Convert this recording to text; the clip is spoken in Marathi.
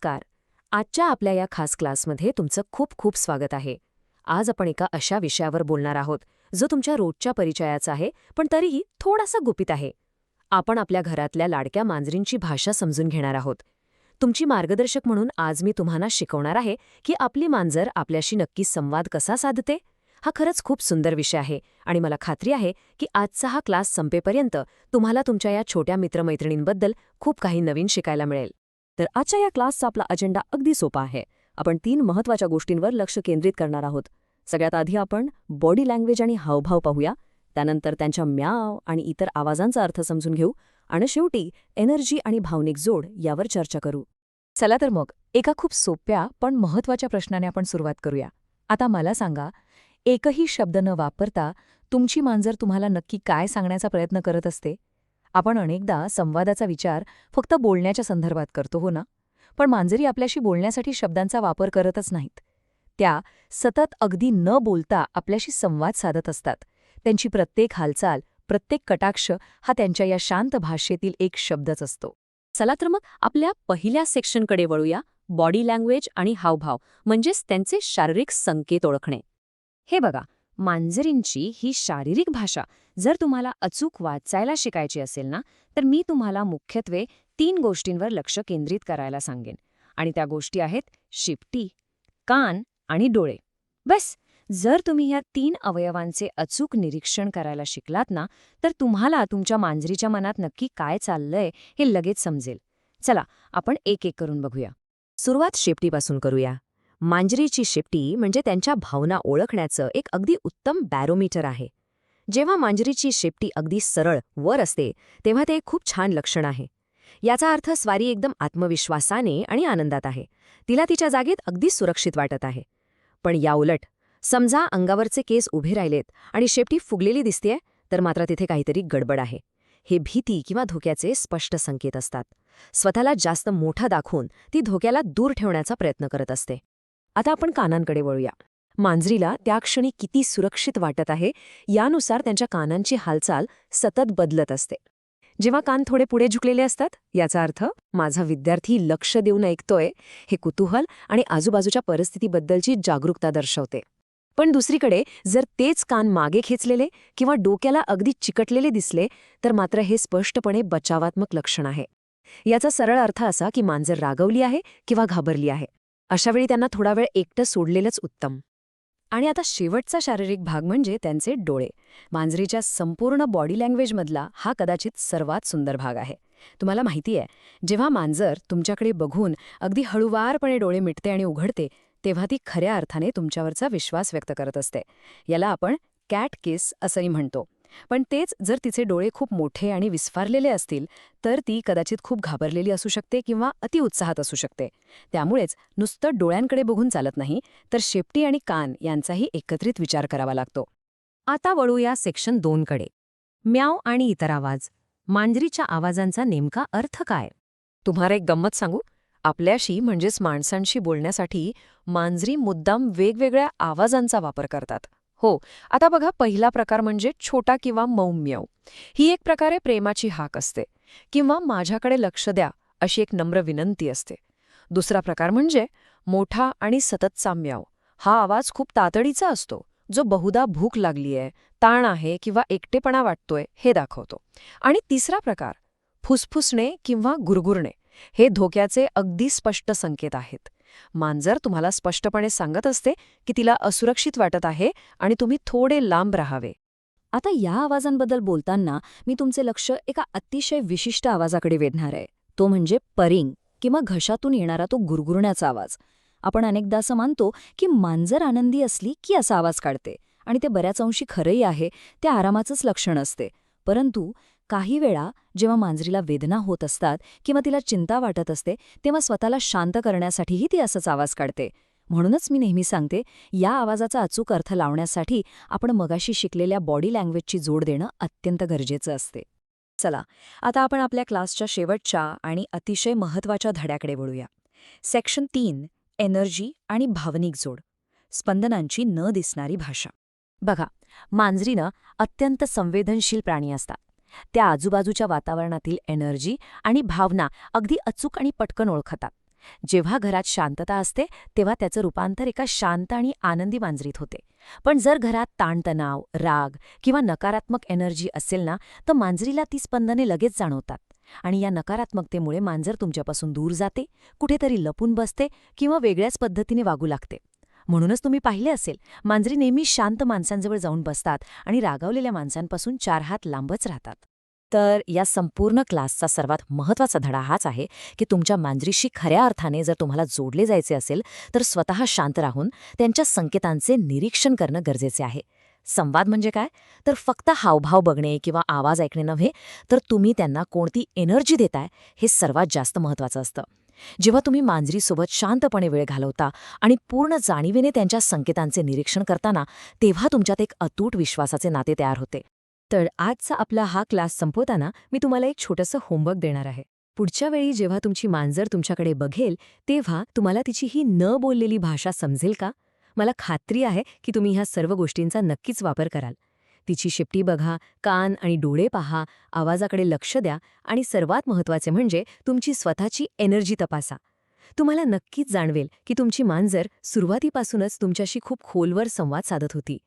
नमस्कार. आजच्या आपल्या या खास क्लासमध्ये तुमचं खूप खूप स्वागत आहे. आज आपण एका अशा विषयावर बोलणार आहोत जो तुमच्या रोजच्या परिचयाचा आहे, पण तरीही थोडासा गुपित आहे. आपण आपल्या घरातल्या लाडक्या मांजरींची भाषा समजून घेणार आहोत. तुमची मार्गदर्शक म्हणून आज मी तुम्हाला शिकवणार आहे की आपली मांजर आपल्याशी नक्की संवाद कसा साधते. हा खरंच खूप सुंदर विषय आहे आणि मला खात्री आहे की आजचा हा क्लास संपेपर्यंत तुम्हाला तुमच्या या छोट्या मित्रमैत्रिणींबद्दल खूप काही नवीन शिकायला मिळेल. तर आजच्या या क्लासचा आपला अजेंडा अगदी सोपा आहे. आपण 3 महत्त्वाच्या गोष्टींवर लक्ष केंद्रित करणार आहोत. सगळ्यात आधी आपण बॉडी लँग्वेज आणि हावभाव पाहूया, त्यानंतर त्यांच्या म्याव आणि इतर आवाजांचा अर्थ समजून घेऊ आणि शेवटी एनर्जी आणि भावनिक जोड यावर चर्चा करू. चला तर मग एका खूप सोप्या पण महत्त्वाच्या प्रश्नाने आपण सुरुवात करूया. आता मला सांगा, एकही शब्द न वापरता तुमची मांजर तुम्हाला नक्की काय सांगण्याचा प्रयत्न करत असते? आपण अनेकदा संवादाचा विचार फक्त बोलण्याच्या संदर्भात करतो, हो ना? पण मांजरी आपल्याशी बोलण्यासाठी शब्दांचा वापर करतच नाहीत. त्या सतत अगदी न बोलता आपल्याशी संवाद साधत असतात. त्यांची प्रत्येक हालचाल, प्रत्येक कटाक्ष हा त्यांच्या या शांत भाषेतील एक शब्दच असतो. चला तर मग आपल्या पहिल्या सेक्शनकडे वळूया, बॉडी लँग्वेज आणि हावभाव म्हणजेच त्यांचे शारीरिक संकेत ओळखणे. हे बघा, मांजरींची ही शारीरिक भाषा जर तुम्हाला अचूक वाचायला शिकायची असेल ना, तर मी तुम्हाला मुख्यत्वे 3 गोष्टींवर लक्ष केंद्रित करायला सांगेन. आणि त्या गोष्टी आहेत शिपटी, कान आणि डोळे. बस, जर तुम्ही ह्या 3 अवयवांचे अचूक निरीक्षण करायला शिकलात ना, तर तुम्हाला तुमच्या मांजरीच्या मनात नक्की काय चाललंय हे लगेच समजेल. चला, आपण एक एक करून बघूया. सुरुवात शेपटीपासून करूया. मांजरीची शेपटी म्हणजे त्यांच्या भावना ओळखण्याचं एक अगदी उत्तम बॅरोमीटर आहे. जेव्हा मांजरीची शेपटी अगदी सरळ वर असते तेव्हा ते एक खूप छान लक्षण आहे. याचा अर्थ स्वारी एकदम आत्मविश्वासाने आणि आनंदात आहे. तिला तिच्या जागेत अगदी सुरक्षित वाटत आहे. पण याउलट, समजा अंगावरचे केस उभे राहिलेत आणि शेपटी फुगलेली दिसतेय, तर मात्र तिथे काहीतरी गडबड आहे. हे भीती किंवा धोक्याचे स्पष्ट संकेत असतात. स्वतःला जास्त मोठा दाखवून ती धोक्याला दूर ठेवण्याचा प्रयत्न करत असते. आता आपण कानांकडे वळूया. मांजरीला त्या क्षणी किती सुरक्षित वाटत आहे यानुसार त्यांच्या कानांची हालचाल सतत बदलत असते. जेव्हा कान थोडे पुढे झुकलेले असतात, याचा अर्थ माझा विद्यार्थी लक्ष देऊन ऐकतोय, हे कुतूहल आणि आजूबाजूच्या परिस्थितीबद्दलची जागरूकता दर्शवते. पण दुसरीकडे जर तेच कान मागे खेचलेले किंवा डोक्याला अगदी चिकटलेले दिसले, तर मात्र हे स्पष्टपणे बचावात्मक लक्षण आहे. याचा सरळ अर्थ असा की मांजर रागवली आहे किंवा घाबरली आहे. अशावेळी त्यांना थोडा वेळ एकटं सोडलेलंच उत्तम. आणि आता शेवटचा शारीरिक भाग म्हणजे त्यांचे डोळे. मांजरीच्या संपूर्ण बॉडी लँग्वेजमधला हा कदाचित सर्वात सुंदर भाग आहे. तुम्हाला माहिती आहे, जेव्हा मांजर तुमच्याकडे बघून अगदी हळूवारपणे डोळे मिटते आणि उघडते, तेव्हा ती खऱ्या अर्थाने तुमच्यावरचा विश्वास व्यक्त करत असते. याला आपण कॅट किस असंही म्हणतो. पण तेच जर तिचे डोळे खूप मोठे आणि विस्फारलेले असतील, तर ती कदाचित खूप घाबरलेली असू शकते किंवा अतिउत्साहात असू शकते. त्यामुळेच नुसतं डोळ्यांकडे बघून चालत नाही, तर शेपटी आणि कान यांचाही एकत्रित विचार करावा लागतो. आता वळूया सेक्शन 2 कडे. म्याव आणि इतर आवाज. मांजरीच्या आवाजांचा नेमका अर्थ काय? तुम्हाला एक गंमत सांगू? आपल्याशी म्हणजेच माणसांशी बोलण्यासाठी मांजरी मुद्दाम वेगवेगळ्या आवाजांचा वापर करतात. हो, आता बघा, पहिला प्रकार म्हणजे छोटा किंवा मऊ म्याव. ही एक प्रकारे प्रेमाची हाक असते किंवा माझ्याकडे लक्ष द्या अशी एक नम्र विनंती असते. दुसरा प्रकार म्हणजे मोठा आणि सततचा म्याव. हा आवाज खूप तातडीचा असतो, जो बहुधा भूक लागलीय, ताण आहे किंवा एकटेपणा वाटतोय हे दाखवतो. आणि तिसरा प्रकार फुसफुसणे किंवा गुरगुरणे. हे धोक्याचे अगदी स्पष्ट संकेत आहेत. मांजर तुम्हाला स्पष्टपणे सांगत असते की तिला असुरक्षित वाटत आहे आणि तुम्ही थोडे लांब राहावे. आता या आवाजांबद्दल बोलताना मी तुमचे लक्ष एका अतिशय विशिष्ट आवाजाकडे वेधणार आहे. तो म्हणजे परिंग किंवा घशातून येणारा तो गुरगुरण्याचा आवाज. आपण अनेकदा असं मानतो की मांजर आनंदी असली की असा आवाज काढते, आणि ते बऱ्याच अंशी खरंही आहे. ते आरामाचंच लक्षण असते. परंतु काही वेळा जेव्हा मांजरीला वेदना होत असतात किंवा तिला चिंता वाटत असते, तेव्हा स्वतःला शांत करण्यासाठीही ती असाच आवाज काढते. म्हणूनच मी नेहमी सांगते, या आवाजाचा अचूक अर्थ लावण्यासाठी आपण मगाशी शिकलेल्या बॉडी लँग्वेजची जोड देणं अत्यंत गरजेचं असते. चला, आता आपण आपल्या क्लासच्या शेवटच्या आणि अतिशय महत्त्वाच्या धड्याकडे वळूया. सेक्शन 3, एनर्जी आणि भावनिक जोड. स्पंदनांची न दिसणारी भाषा. बघा, मांजरीनं अत्यंत संवेदनशील प्राणी असतात. त्या आजूबाजूच्या वातावरणातील एनर्जी आणि भावना अगदी अचूक आणि पटकन ओळखतात. जेव्हा घरात शांतता असते तेव्हा त्याचं रूपांतर एका शांत आणि आनंदी मांजरीत होते. पण जर घरात ताणतणाव, राग किंवा नकारात्मक एनर्जी असेल ना, तर मांजरीला ती स्पंदने लगेच जाणवतात. आणि या नकारात्मकतेमुळे मांजर तुमच्यापासून दूर जाते, कुठेतरी लपून बसते किंवा वेगळ्याच पद्धतीने वागू लागते. म्हणूनच तुम्ही पाहिले असेल, मांजरी नेहमी शांत माणसांजवळ जाऊन बसतात आणि रागावलेल्या माणसांपासून 4 हात लांबच राहतात. तर या संपूर्ण क्लासचा सर्वात महत्त्वाचा धडा हाच आहे की तुमच्या मांजरीशी खऱ्या अर्थाने जर तुम्हाला जोडले जायचे असेल तर स्वतः शांत राहून त्यांच्या संकेतांचे निरीक्षण करणं गरजेचे आहे. संवाद म्हणजे काय? तर फक्त हावभाव बघणे किंवा आवाज ऐकणे नव्हे, तर तुम्ही त्यांना कोणती एनर्जी देताय हे सर्वात जास्त महत्त्वाचं असतं. जेव्हा तुम्ही मांजरीसोबत शांतपणे वेळ घालवता आणि पूर्ण जाणीवेने त्यांच्या संकेतांचे निरीक्षण करताना, तेव्हा तुमच्यात एक अतूट विश्वासाचे नाते तयार होते. तर आजचा आपला हा क्लास संपवताना मी तुम्हाला एक छोटंसं होमवर्क देणार आहे. पुढच्या वेळी जेव्हा तुमची मांजर तुमच्याकडे बघेल तेव्हा तुम्हाला तिची ही न बोललेली भाषा समजेल का? मला खात्री आहे की तुम्ही ह्या सर्व गोष्टींचा नक्कीच वापर कराल. तिची शेपटी बघा, कान आणि डोळे पहा, आवाजाकडे लक्ष द्या आणि सर्वात महत्त्वाचे म्हणजे तुमची स्वतःची एनर्जी तपासा. तुम्हाला नक्कीच जाणवेल की तुमची मांजर सुरुवातीपासूनच तुमच्याशी खूप खोलवर संवाद साधत होती.